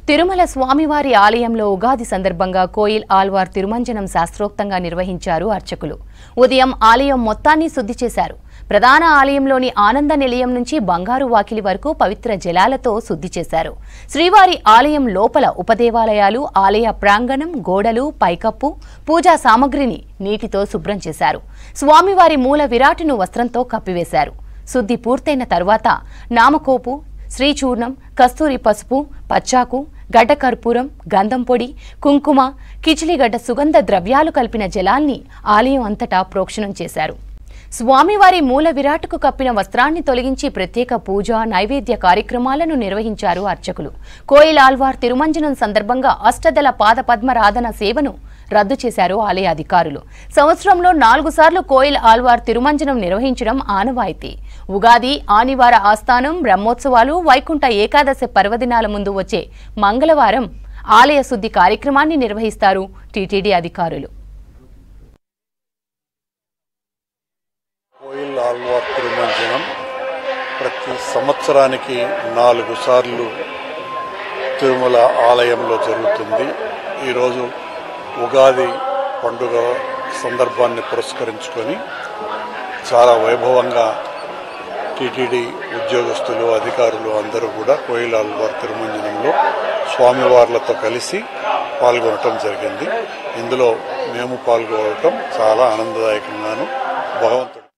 తిరుమల స్వామివారి ఆలయంలో ఉగాది సందర్భంగా కోయిల్ ఆల్వార్ తిరుమంజనం శాస్త్రోక్తంగా నిర్వహించారు అర్చకులు. ఉదయం ఆలయం మొత్తాన్ని శుద్ధి చేశారు. ప్రధాన ఆలయంలోని ఆనంద నిలయం నుంచి బంగారు వాకిలి వరకు పవిత్ర జలాలతో శుద్ధి చేశారు. శ్రీవారి ఆలయం లోపల ఉపదేవాలయాలు, ఆలయ ప్రాంగణం, గోడలు, పైకప్పు, పూజా సామగ్రిని నీటితో శుభ్రం చేశారు. స్వామివారి మూల విరాటును వస్త్రంతో కప్పివేశారు. శుద్ధి పూర్తయిన తరువాత నామకోపు, శ్రీచూర్ణం, కస్తూరి పసుపు, పచ్చాకు, గడ్డ కర్పూరం, గంధం పొడి, కుంకుమ, కిచిలిగడ్డ సుగంధ ద్రవ్యాలు కలిపిన జలాల్ని ఆలయం అంతటా ప్రోక్షణం చేశారు. స్వామివారి మూల విరాటుకు కప్పిన వస్త్రాన్ని తొలగించి ప్రత్యేక పూజ, నైవేద్య కార్యక్రమాలను నిర్వహించారు అర్చకులు. కోయిల్ ఆల్వార్ తిరుమంజనం సందర్భంగా అష్టదళ పాద పద్మరాధన సేవను రద్దు చేశారు ఆలయ అధికారులు. సంవత్సరంలో 4 సార్లు కోయిల్ ఆల్వార్ తిరుమంజనం నిర్వహించడం ఆనవాయితీ. ఉగాది, ఆనివార ఆస్థానం, బ్రహ్మోత్సవాలు, వైకుంఠ ఏకాదశి పర్వదినాల ముందు వచ్చే మంగళవారం ఆలయ శుద్ధి కార్యక్రమాన్ని నిర్వహిస్తారు టీటీడీ అధికారులు. కోయిల్ ఆల్వార్ తిరుమంజనం ప్రతి సంవత్సరానికి 4 సార్లు తిరుమల ఆలయంలో జరుగుతుంది. ఈరోజు ఉగాది పండుగ సందర్భాన్ని పురస్కరించుకొని చాలా వైభవంగా టీటీడీ ఉద్యోగస్తులు, అధికారులు అందరూ కూడా కోయిల్ ఆల్వార్ తిరుమంజనంలో స్వామివార్లతో కలిసి పాల్గొనటం జరిగింది. ఇందులో మేము పాల్గొనటం చాలా ఆనందదాయకంగాను భగవంతుడు